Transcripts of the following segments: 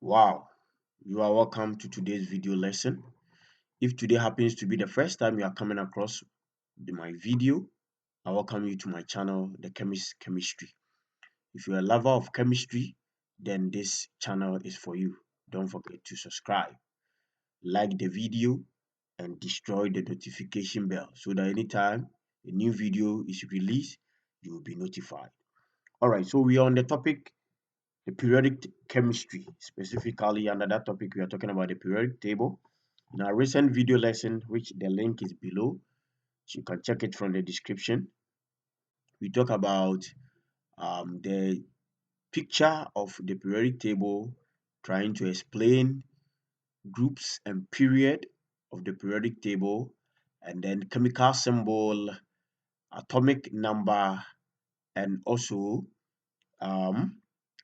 Wow, you are welcome to today's video lesson. If today happens to be the first time you are coming across my video, I welcome you to my channel, The Chemist Chemistry. If you're a lover of chemistry, then this channel is for you. Don't forget to subscribe, like the video, and destroy the notification bell so that anytime a new video is released, you will be notified. Alright, so we are on the topic the periodic chemistry. Specifically, under that topic, we are talking about the periodic table. In our recent video lesson, which the link is below, so you can check it from the description, we talk about the picture of the periodic table, trying to explain groups and period of the periodic table, and then chemical symbol, atomic number, and also um,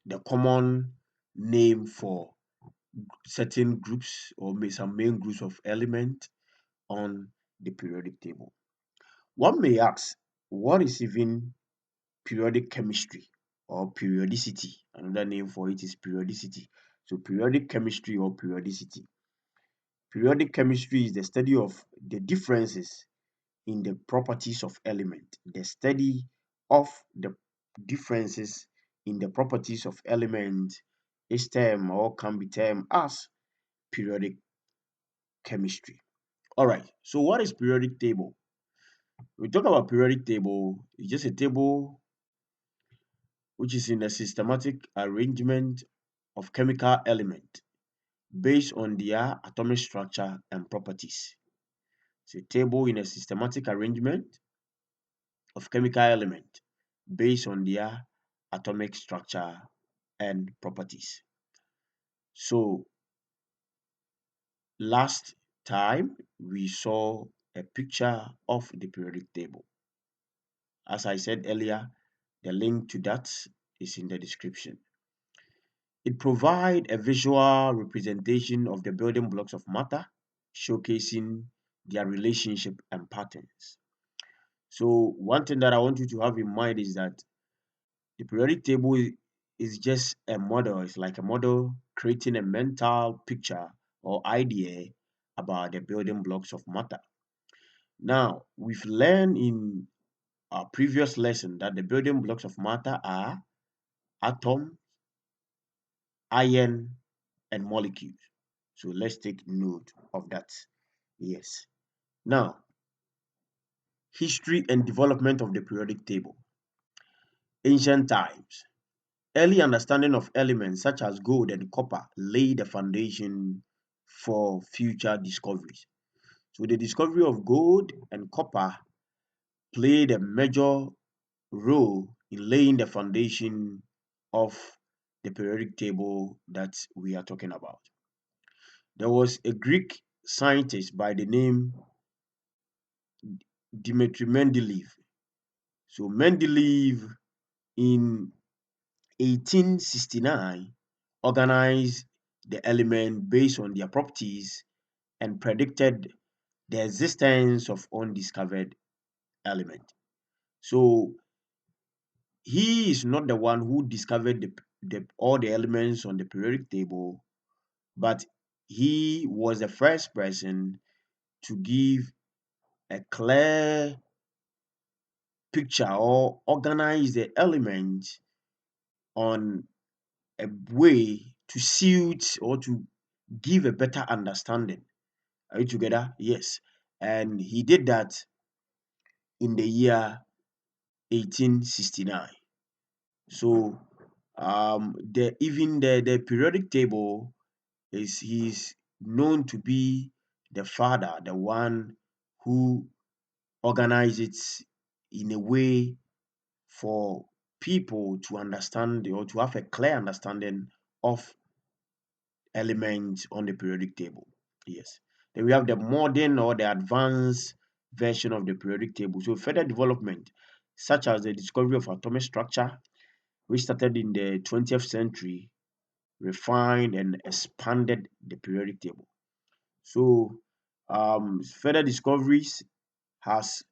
the common name for certain groups or some main groups of elements on the periodic table. One may ask, what is even periodic chemistry or periodicity? Another name for it is periodicity. So periodic chemistry or periodicity. Periodic chemistry is the study of the differences in the properties of element. The study of the differences in the properties of element is termed or can be termed as periodic chemistry. All right. So what is periodic table? We talk about periodic table. It's just a table which is in a systematic arrangement of chemical element based on their atomic structure and properties. It's a table in a systematic arrangement of chemical element based on their atomic structure and properties. So last time we saw a picture of the periodic table. As I said earlier, the link to that is in the description. It provides a visual representation of the building blocks of matter, showcasing their relationship and patterns. So one thing that I want you to have in mind is that the periodic table is just a model. It's like a model creating a mental picture or idea about the building blocks of matter. Now, we've learned in our previous lesson that the building blocks of matter are atom, iron, and molecules. So let's take note of that. Yes. Now, history and development of the periodic table. Ancient times. Early understanding of elements such as gold and copper laid the foundation for future discoveries. So the discovery of gold and copper played a major role in laying the foundation of the periodic table that we are talking about. There was a Greek scientist by the name Dmitry Mendeleev. So Mendeleev in 1869 organized the element based on their properties and predicted the existence of undiscovered element. So he is not the one who discovered all the elements on the periodic table, but he was the first person to give a clear picture or organize the elements on a way to suit or to give a better understanding. Are you together? Yes. And he did that in the year 1869. So the periodic table is he's known to be the father, the one who organized it in a way for people to understand or to have a clear understanding of elements on the periodic table. Yes. Then we have the modern or the advanced version of the periodic table. So further development, such as the discovery of atomic structure, which started in the 20th century, refined and expanded the periodic table. So further discoveries has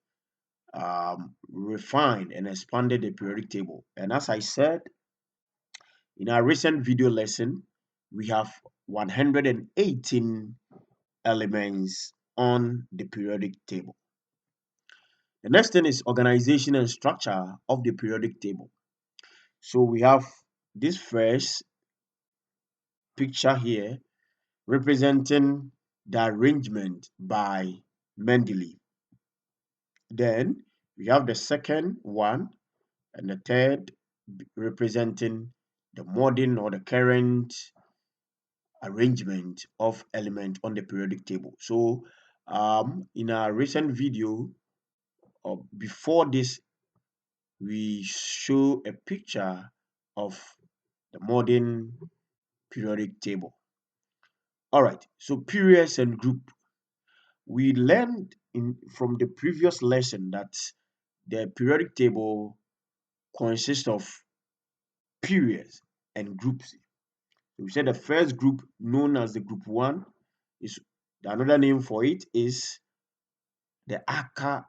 refined and expanded the periodic table. And as I said in our recent video lesson, we have 118 elements on the periodic table. The next thing is organization and structure of the periodic table. So we have this first picture here representing the arrangement by Mendeleev. Then we have the second one and the third representing the modern or the current arrangement of element on the periodic table. So in our recent video or before this, we show a picture of the modern periodic table. All right, so periods and group. We learned from the previous lesson that the periodic table consists of periods and groups. So we said the first group, known as the group 1, is another name for it is the alkali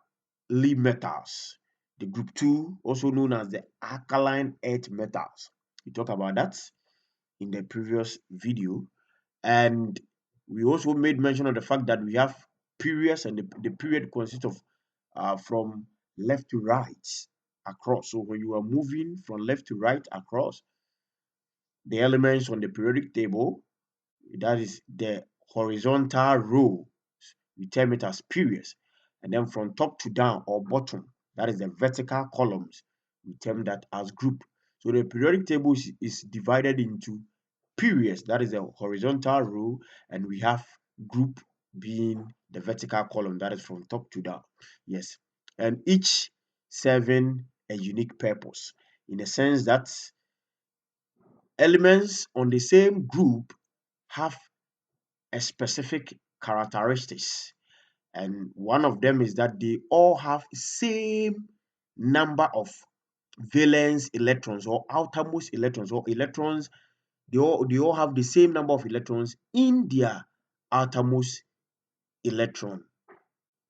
metals. The group 2, also known as the alkaline earth metals. We talked about that in the previous video. And we also made mention of the fact that we have periods, and the period consists of from left to right across. So when you are moving from left to right across the elements on the periodic table, that is the horizontal row, we term it as periods. And then from top to down or bottom, that is the vertical columns, we term that as group. So the periodic table is divided into periods, that is the horizontal row, and we have group being the vertical column, that is from top to down. Yes, and each serving a unique purpose in the sense that elements on the same group have a specific characteristics, and one of them is that they all have same number of valence electrons or outermost electrons, or electrons. They all have the same number of electrons in their outermost electron.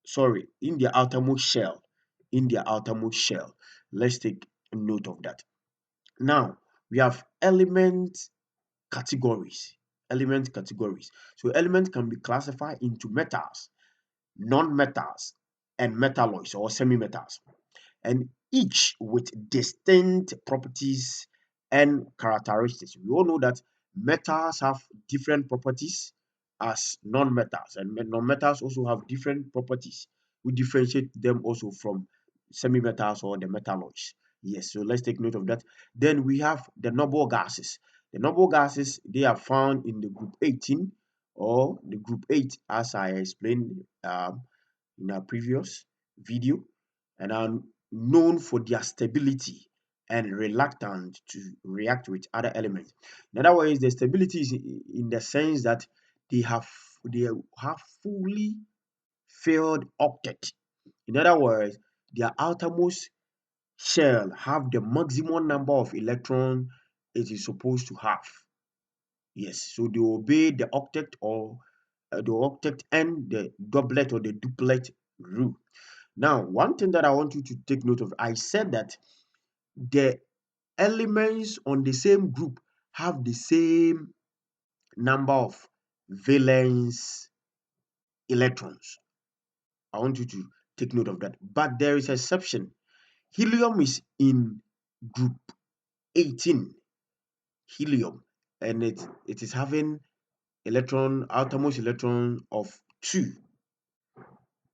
Sorry, in their outermost shell. In their outermost shell. Let's take note of that. Now we have element categories. Element categories. So element can be classified into metals, non-metals, and metalloids or semi-metals, and each with distinct properties and characteristics. We all know that metals have different properties as non-metals, and non-metals also have different properties. We differentiate them also from semi-metals or the metalloids. Yes, so let's take note of that. Then we have the noble gases. The noble gases, they are found in the group 18 or the group 8, as I explained in our previous video, and are known for their stability and reluctant to react with other elements. In other words, the stability is in the sense that they have fully filled octet. In other words, their outermost shell have the maximum number of electrons it is supposed to have. Yes, so they obey the octet or the octet and the doublet or the duplet rule. Now, one thing that I want you to take note of, I said that the elements on the same group have the same number of valence electrons. I want you to take note of that. But there is an exception. Helium is in group 18. Helium, and it is having outermost electron of 2.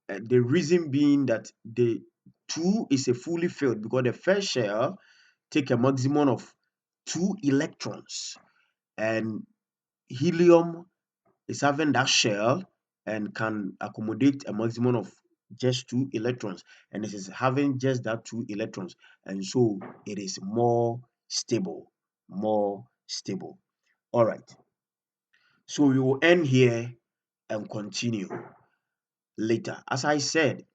The reason being that the 2 is a fully filled, because the first shell take a maximum of 2 electrons, and helium is having that shell and can accommodate a maximum of just 2 electrons, and it is having just that 2 electrons, and so it is more stable. All right, so we will end here and continue later. As I said,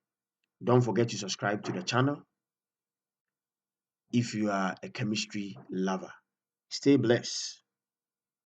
don't forget to subscribe to the channel if you are a chemistry lover. Stay blessed.